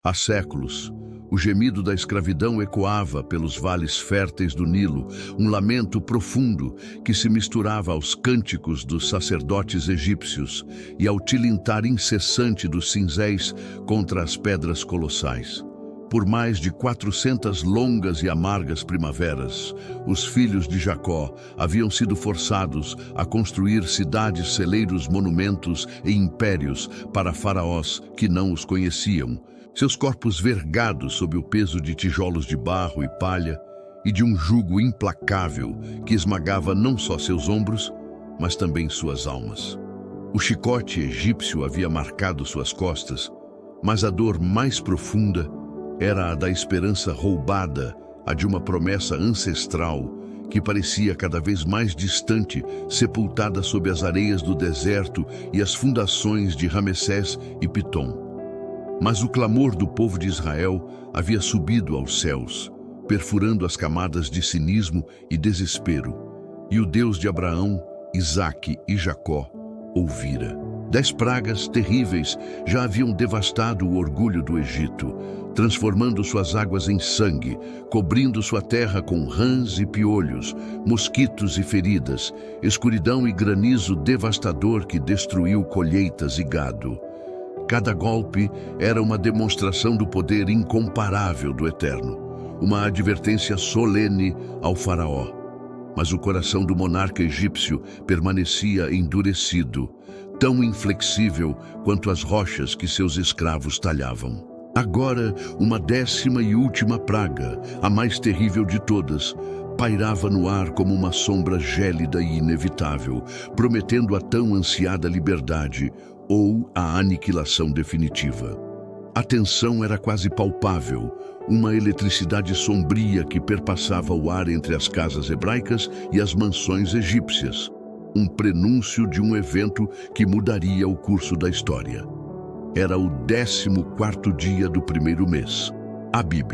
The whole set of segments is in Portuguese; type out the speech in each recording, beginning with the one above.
Há séculos, o gemido da escravidão ecoava pelos vales férteis do Nilo, um lamento profundo que se misturava aos cânticos dos sacerdotes egípcios e ao tilintar incessante dos cinzéis contra as pedras colossais. Por mais de 400 longas e amargas primaveras, os filhos de Jacó haviam sido forçados a construir cidades, celeiros, monumentos e impérios para faraós que não os conheciam, seus corpos vergados sob o peso de tijolos de barro e palha e de um jugo implacável que esmagava não só seus ombros, mas também suas almas. O chicote egípcio havia marcado suas costas, mas a dor mais profunda era a da esperança roubada, a de uma promessa ancestral que parecia cada vez mais distante, sepultada sob as areias do deserto e as fundações de Ramessés e Pitom. Mas o clamor do povo de Israel havia subido aos céus, perfurando as camadas de cinismo e desespero, e o Deus de Abraão, Isaque e Jacó ouvira. 10 pragas terríveis já haviam devastado o orgulho do Egito, transformando suas águas em sangue, cobrindo sua terra com rãs e piolhos, mosquitos e feridas, escuridão e granizo devastador que destruiu colheitas e gado. Cada golpe era uma demonstração do poder incomparável do Eterno, uma advertência solene ao faraó. Mas o coração do monarca egípcio permanecia endurecido, tão inflexível quanto as rochas que seus escravos talhavam. Agora, uma 10ª e última praga, a mais terrível de todas, pairava no ar como uma sombra gélida e inevitável, prometendo a tão ansiada liberdade ou a aniquilação definitiva. A tensão era quase palpável, uma eletricidade sombria que perpassava o ar entre as casas hebraicas e as mansões egípcias, um prenúncio de um evento que mudaria o curso da história. Era o 14º dia do primeiro mês, Abib.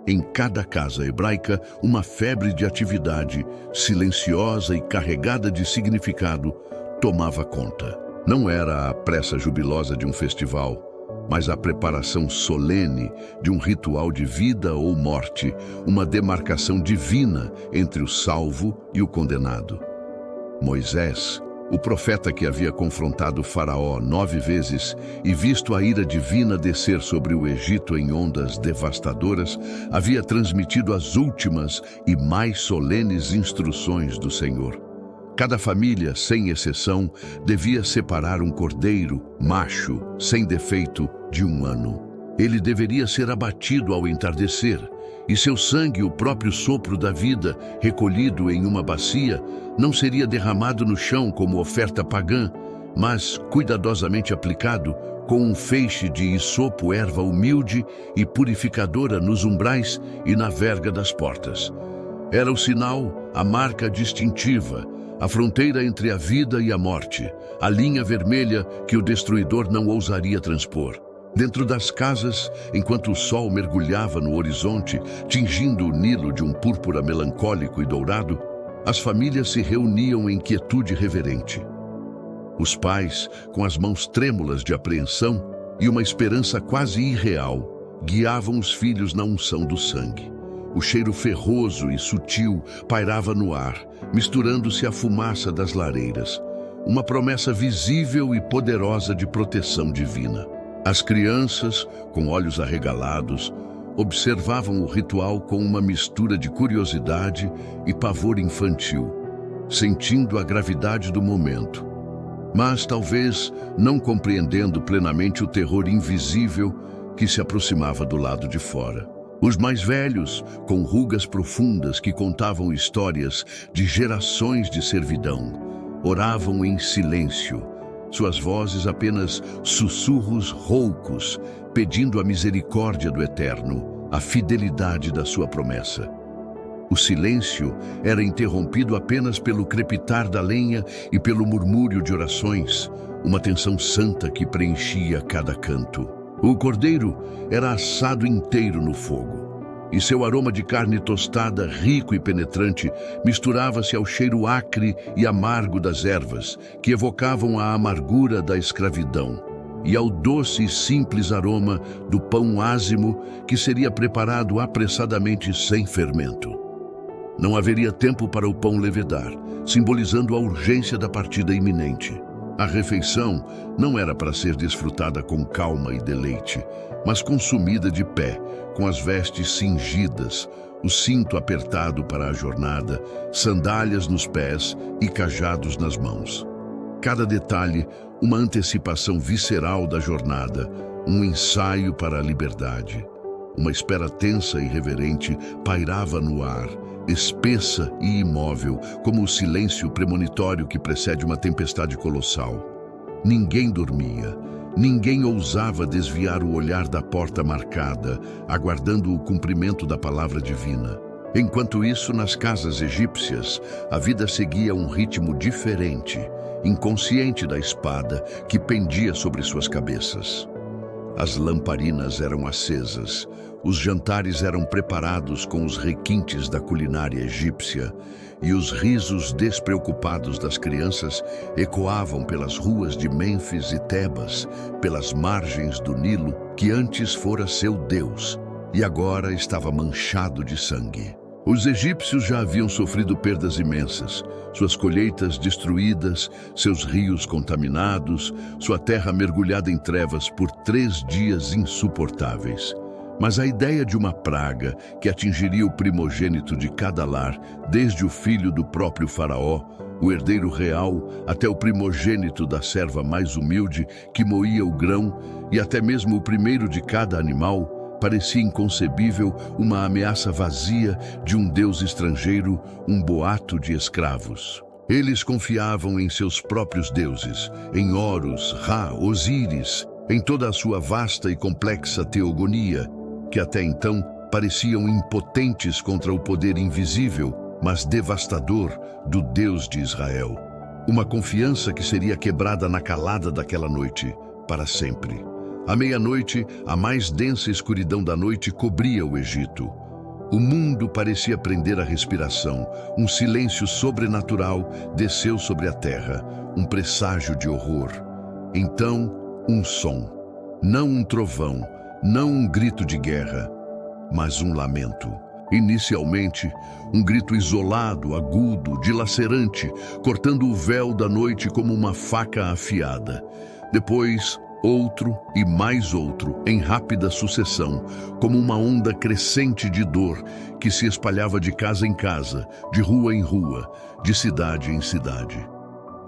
Em cada casa hebraica, uma febre de atividade, silenciosa e carregada de significado, tomava conta. Não era a pressa jubilosa de um festival, mas a preparação solene de um ritual de vida ou morte, uma demarcação divina entre o salvo e o condenado. Moisés, o profeta que havia confrontado o faraó 9 vezes e visto a ira divina descer sobre o Egito em ondas devastadoras, havia transmitido as últimas e mais solenes instruções do Senhor. Cada família, sem exceção, devia separar um cordeiro, macho, sem defeito, de 1 ano. Ele deveria ser abatido ao entardecer, e seu sangue, o próprio sopro da vida, recolhido em uma bacia, não seria derramado no chão como oferta pagã, mas cuidadosamente aplicado com um feixe de hisopo, erva humilde e purificadora nos umbrais e na verga das portas. Era o sinal, a marca distintiva, a fronteira entre a vida e a morte, a linha vermelha que o destruidor não ousaria transpor. Dentro das casas, enquanto o sol mergulhava no horizonte, tingindo o Nilo de um púrpura melancólico e dourado, as famílias se reuniam em quietude reverente. Os pais, com as mãos trêmulas de apreensão e uma esperança quase irreal, guiavam os filhos na unção do sangue. O cheiro ferroso e sutil pairava no ar, misturando-se à fumaça das lareiras, uma promessa visível e poderosa de proteção divina. As crianças, com olhos arregalados, observavam o ritual com uma mistura de curiosidade e pavor infantil, sentindo a gravidade do momento, mas talvez não compreendendo plenamente o terror invisível que se aproximava do lado de fora. Os mais velhos, com rugas profundas que contavam histórias de gerações de servidão, oravam em silêncio, suas vozes apenas sussurros roucos, pedindo a misericórdia do Eterno, a fidelidade da sua promessa. O silêncio era interrompido apenas pelo crepitar da lenha e pelo murmúrio de orações, uma tensão santa que preenchia cada canto. O cordeiro era assado inteiro no fogo, e seu aroma de carne tostada, rico e penetrante, misturava-se ao cheiro acre e amargo das ervas, que evocavam a amargura da escravidão. e ao doce e simples aroma do pão ázimo que seria preparado apressadamente sem fermento. Não haveria tempo para o pão levedar, simbolizando a urgência da partida iminente. A refeição não era para ser desfrutada com calma e deleite, mas consumida de pé, com as vestes cingidas, o cinto apertado para a jornada, sandálias nos pés e cajados nas mãos. Cada detalhe, uma antecipação visceral da jornada, um ensaio para a liberdade. Uma espera tensa e reverente pairava no ar, espessa e imóvel, como o silêncio premonitório que precede uma tempestade colossal. Ninguém dormia, ninguém ousava desviar o olhar da porta marcada, aguardando o cumprimento da palavra divina. Enquanto isso, nas casas egípcias, a vida seguia um ritmo diferente, inconsciente da espada que pendia sobre suas cabeças. As lamparinas eram acesas, os jantares eram preparados com os requintes da culinária egípcia e os risos despreocupados das crianças ecoavam pelas ruas de Mênfis e Tebas, pelas margens do Nilo, que antes fora seu Deus e agora estava manchado de sangue. Os egípcios já haviam sofrido perdas imensas, suas colheitas destruídas, seus rios contaminados, sua terra mergulhada em trevas por 3 dias insuportáveis. Mas a ideia de uma praga que atingiria o primogênito de cada lar, desde o filho do próprio faraó, o herdeiro real, até o primogênito da serva mais humilde que moía o grão e até mesmo o primeiro de cada animal, parecia inconcebível uma ameaça vazia de um deus estrangeiro, um boato de escravos. Eles confiavam em seus próprios deuses, em Horus, Ra, Osíris, em toda a sua vasta e complexa teogonia, que até então pareciam impotentes contra o poder invisível, mas devastador do Deus de Israel. Uma confiança que seria quebrada na calada daquela noite, para sempre. À meia-noite, a mais densa escuridão da noite cobria o Egito. O mundo parecia prender a respiração. Um silêncio sobrenatural desceu sobre a terra, um presságio de horror. Então, um som. Não um trovão, não um grito de guerra, mas um lamento. Inicialmente, um grito isolado, agudo, dilacerante, cortando o véu da noite como uma faca afiada. Depois, outro e mais outro, em rápida sucessão, como uma onda crescente de dor que se espalhava de casa em casa, de rua em rua, de cidade em cidade.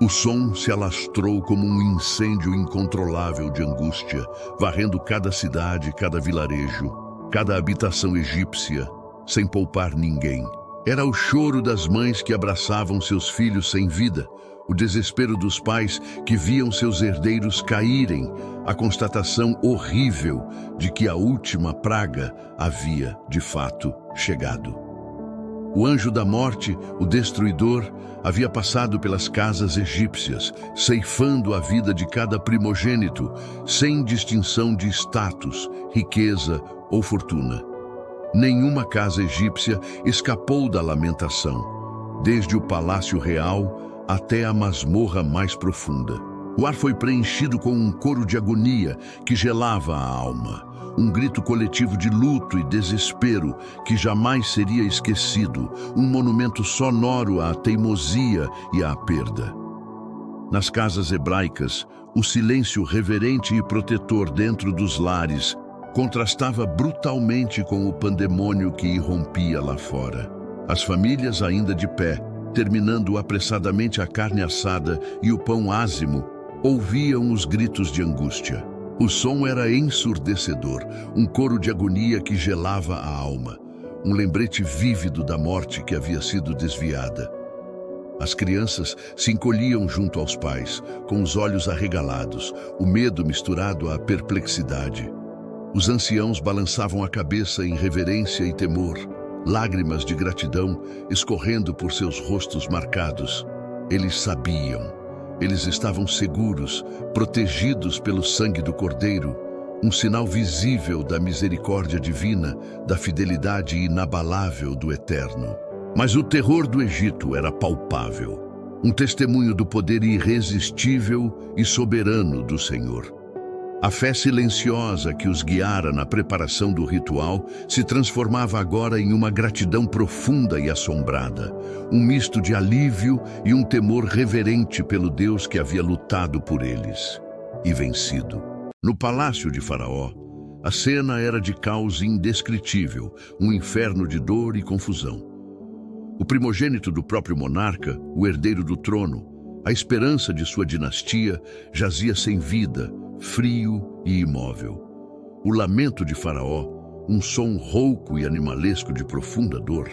O som se alastrou como um incêndio incontrolável de angústia, varrendo cada cidade, cada vilarejo, cada habitação egípcia, sem poupar ninguém. Era o choro das mães que abraçavam seus filhos sem vida, o desespero dos pais que viam seus herdeiros caírem, a constatação horrível de que a última praga havia, de fato, chegado. O anjo da morte, o destruidor, havia passado pelas casas egípcias, ceifando a vida de cada primogênito, sem distinção de status, riqueza ou fortuna. Nenhuma casa egípcia escapou da lamentação, desde o palácio real até a masmorra mais profunda. O ar foi preenchido com um coro de agonia que gelava a alma, um grito coletivo de luto e desespero que jamais seria esquecido, um monumento sonoro à teimosia e à perda. Nas casas hebraicas, o silêncio reverente e protetor dentro dos lares contrastava brutalmente com o pandemônio que irrompia lá fora. As famílias ainda de pé, terminando apressadamente a carne assada e o pão ázimo, ouviam os gritos de angústia. O som era ensurdecedor, um coro de agonia que gelava a alma, um lembrete vívido da morte que havia sido desviada. As crianças se encolhiam junto aos pais, com os olhos arregalados, o medo misturado à perplexidade. Os anciãos balançavam a cabeça em reverência e temor, lágrimas de gratidão escorrendo por seus rostos marcados. Eles sabiam, eles estavam seguros, protegidos pelo sangue do Cordeiro, um sinal visível da misericórdia divina, da fidelidade inabalável do Eterno. Mas o terror do Egito era palpável, um testemunho do poder irresistível e soberano do Senhor. A fé silenciosa que os guiara na preparação do ritual se transformava agora em uma gratidão profunda e assombrada, um misto de alívio e um temor reverente pelo Deus que havia lutado por eles e vencido. No palácio de Faraó, a cena era de caos indescritível, um inferno de dor e confusão. O primogênito do próprio monarca, o herdeiro do trono, a esperança de sua dinastia, jazia sem vida, frio e imóvel. O lamento de Faraó, um som rouco e animalesco de profunda dor,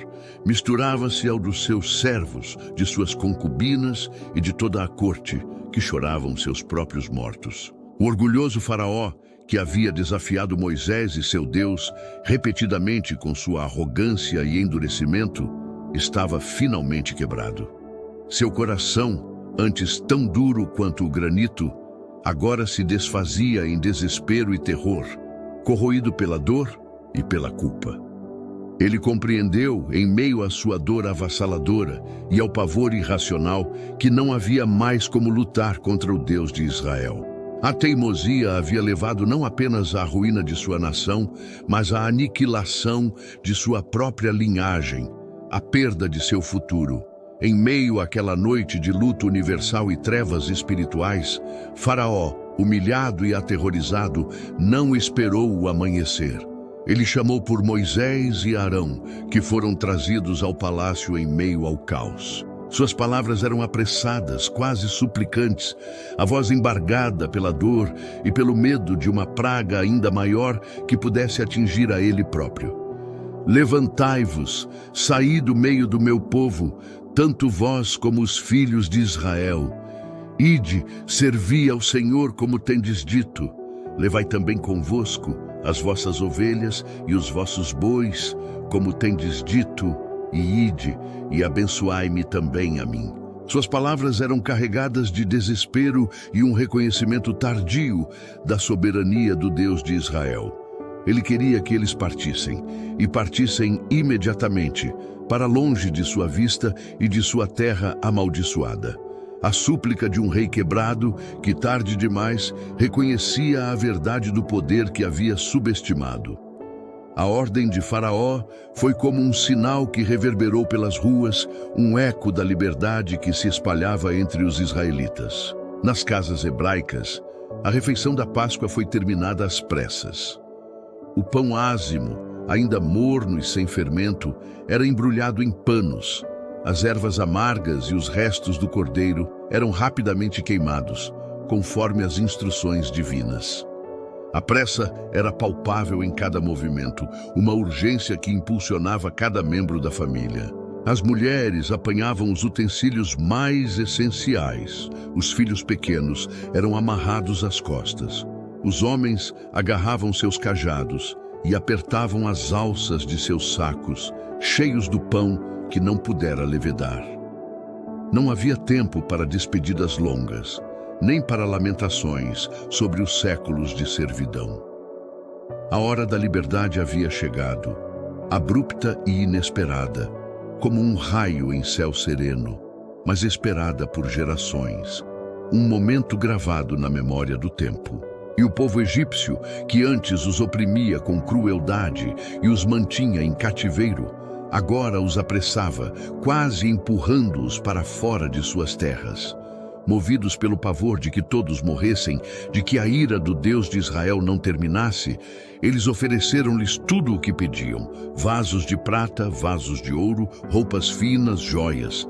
misturava-se ao dos seus servos, de suas concubinas e de toda a corte, que choravam seus próprios mortos. O orgulhoso Faraó, que havia desafiado Moisés e seu Deus repetidamente com sua arrogância e endurecimento, estava finalmente quebrado. Seu coração, antes tão duro quanto o granito, agora se desfazia em desespero e terror, corroído pela dor e pela culpa. Ele compreendeu, em meio à sua dor avassaladora e ao pavor irracional, que não havia mais como lutar contra o Deus de Israel. A teimosia havia levado não apenas à ruína de sua nação, mas à aniquilação de sua própria linhagem, à perda de seu futuro. Em meio àquela noite de luto universal e trevas espirituais, Faraó, humilhado e aterrorizado, não esperou o amanhecer. Ele chamou por Moisés e Arão, que foram trazidos ao palácio em meio ao caos. Suas palavras eram apressadas, quase suplicantes, a voz embargada pela dor e pelo medo de uma praga ainda maior que pudesse atingir a ele próprio. Levantai-vos, saí do meio do meu povo, tanto vós como os filhos de Israel. Ide, servi ao Senhor como tendes dito. Levai também convosco as vossas ovelhas e os vossos bois, como tendes dito, e ide, e abençoai-me também a mim. Suas palavras eram carregadas de desespero e um reconhecimento tardio da soberania do Deus de Israel. Ele queria que eles partissem, e partissem imediatamente, para longe de sua vista e de sua terra amaldiçoada. A súplica de um rei quebrado, que tarde demais reconhecia a verdade do poder que havia subestimado. A ordem de Faraó foi como um sinal que reverberou pelas ruas, um eco da liberdade que se espalhava entre os israelitas. Nas casas hebraicas, a refeição da Páscoa foi terminada às pressas. O pão ázimo, ainda morno e sem fermento, era embrulhado em panos. As ervas amargas e os restos do cordeiro eram rapidamente queimados, conforme as instruções divinas. A pressa era palpável em cada movimento, uma urgência que impulsionava cada membro da família. As mulheres apanhavam os utensílios mais essenciais. Os filhos pequenos eram amarrados às costas. Os homens agarravam seus cajados e apertavam as alças de seus sacos, cheios do pão que não pudera levedar. Não havia tempo para despedidas longas, nem para lamentações sobre os séculos de servidão. A hora da liberdade havia chegado, abrupta e inesperada, como um raio em céu sereno, mas esperada por gerações, um momento gravado na memória do tempo. E o povo egípcio, que antes os oprimia com crueldade e os mantinha em cativeiro, agora os apressava, quase empurrando-os para fora de suas terras. Movidos pelo pavor de que todos morressem, de que a ira do Deus de Israel não terminasse, eles ofereceram-lhes tudo o que pediam: vasos de prata, vasos de ouro, roupas finas, joias.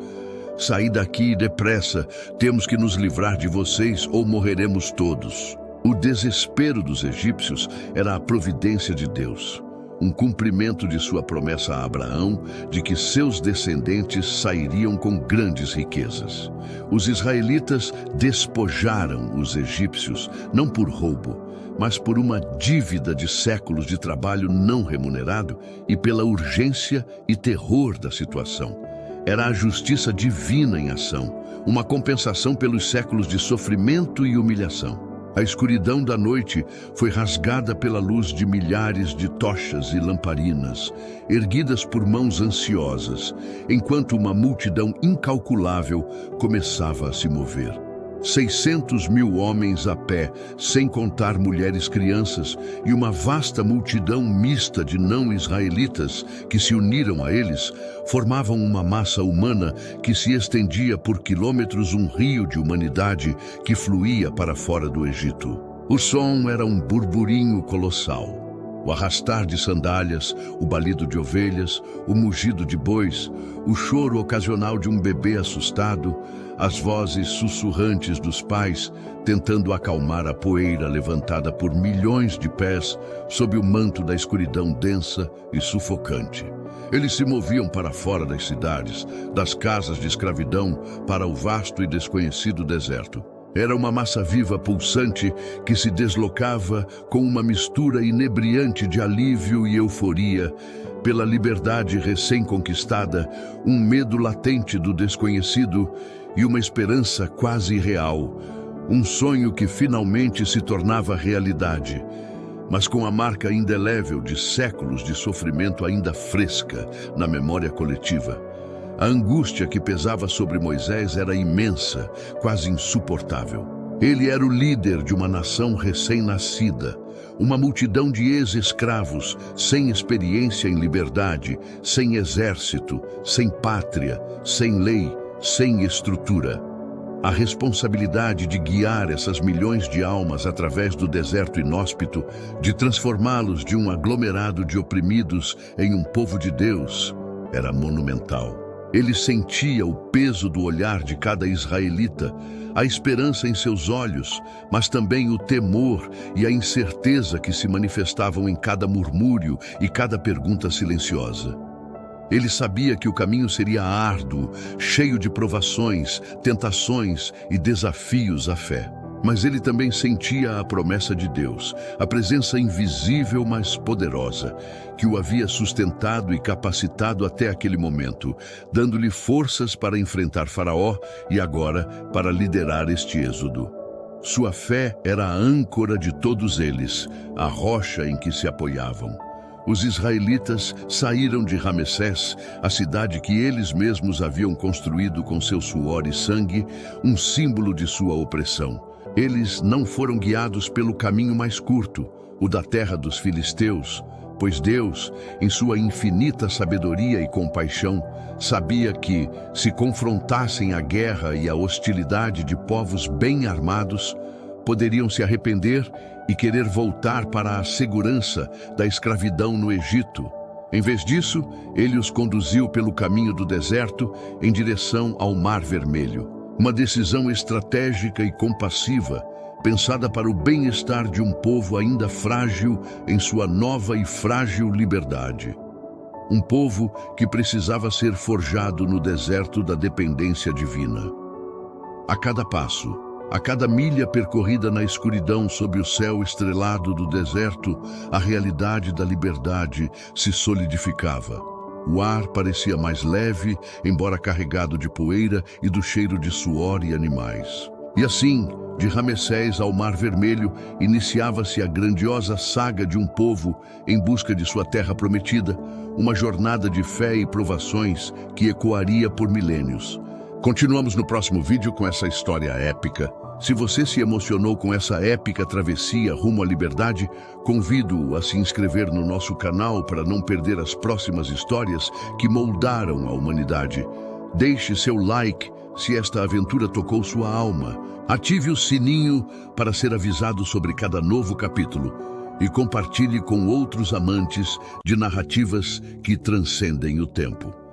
Saí daqui depressa, temos que nos livrar de vocês ou morreremos todos. O desespero dos egípcios era a providência de Deus, um cumprimento de sua promessa a Abraão de que seus descendentes sairiam com grandes riquezas. Os israelitas despojaram os egípcios, não por roubo, mas por uma dívida de séculos de trabalho não remunerado e pela urgência e terror da situação. Era a justiça divina em ação, uma compensação pelos séculos de sofrimento e humilhação. A escuridão da noite foi rasgada pela luz de milhares de tochas e lamparinas, erguidas por mãos ansiosas, enquanto uma multidão incalculável começava a se mover. 600 mil homens a pé, sem contar mulheres e crianças, e uma vasta multidão mista de não-israelitas que se uniram a eles, formavam uma massa humana que se estendia por quilômetros, um rio de humanidade que fluía para fora do Egito. O som era um burburinho colossal. O arrastar de sandálias, o balido de ovelhas, o mugido de bois, o choro ocasional de um bebê assustado, as vozes sussurrantes dos pais tentando acalmar a poeira levantada por milhões de pés sob o manto da escuridão densa e sufocante. Eles se moviam para fora das cidades, das casas de escravidão, para o vasto e desconhecido deserto. Era uma massa viva pulsante que se deslocava com uma mistura inebriante de alívio e euforia pela liberdade recém-conquistada, um medo latente do desconhecido e uma esperança quase real, um sonho que finalmente se tornava realidade, mas com a marca indelével de séculos de sofrimento ainda fresca na memória coletiva. A angústia que pesava sobre Moisés era imensa, quase insuportável. Ele era o líder de uma nação recém-nascida, uma multidão de ex-escravos, sem experiência em liberdade, sem exército, sem pátria, sem lei, sem estrutura. A responsabilidade de guiar essas milhões de almas através do deserto inóspito, de transformá-los de um aglomerado de oprimidos em um povo de Deus, era monumental. Ele sentia o peso do olhar de cada israelita, a esperança em seus olhos, mas também o temor e a incerteza que se manifestavam em cada murmúrio e cada pergunta silenciosa. Ele sabia que o caminho seria árduo, cheio de provações, tentações e desafios à fé. Mas ele também sentia a promessa de Deus, a presença invisível mas poderosa, que o havia sustentado e capacitado até aquele momento, dando-lhe forças para enfrentar Faraó e agora para liderar este êxodo. Sua fé era a âncora de todos eles, a rocha em que se apoiavam. Os israelitas saíram de Ramessés, a cidade que eles mesmos haviam construído com seu suor e sangue, um símbolo de sua opressão. Eles não foram guiados pelo caminho mais curto, o da terra dos filisteus, pois Deus, em sua infinita sabedoria e compaixão, sabia que, se confrontassem a guerra e a hostilidade de povos bem armados, poderiam se arrepender e querer voltar para a segurança da escravidão no Egito. Em vez disso, ele os conduziu pelo caminho do deserto em direção ao Mar Vermelho. Uma decisão estratégica e compassiva, pensada para o bem-estar de um povo ainda frágil em sua nova e frágil liberdade. Um povo que precisava ser forjado no deserto da dependência divina. A cada passo, a cada milha percorrida na escuridão sob o céu estrelado do deserto, a realidade da liberdade se solidificava. O ar parecia mais leve, embora carregado de poeira e do cheiro de suor e animais. E assim, de Ramessés ao Mar Vermelho, iniciava-se a grandiosa saga de um povo em busca de sua terra prometida, uma jornada de fé e provações que ecoaria por milênios. Continuamos no próximo vídeo com essa história épica. Se você se emocionou com essa épica travessia rumo à liberdade, convido-o a se inscrever no nosso canal para não perder as próximas histórias que moldaram a humanidade. Deixe seu like se esta aventura tocou sua alma. Ative o sininho para ser avisado sobre cada novo capítulo e compartilhe com outros amantes de narrativas que transcendem o tempo.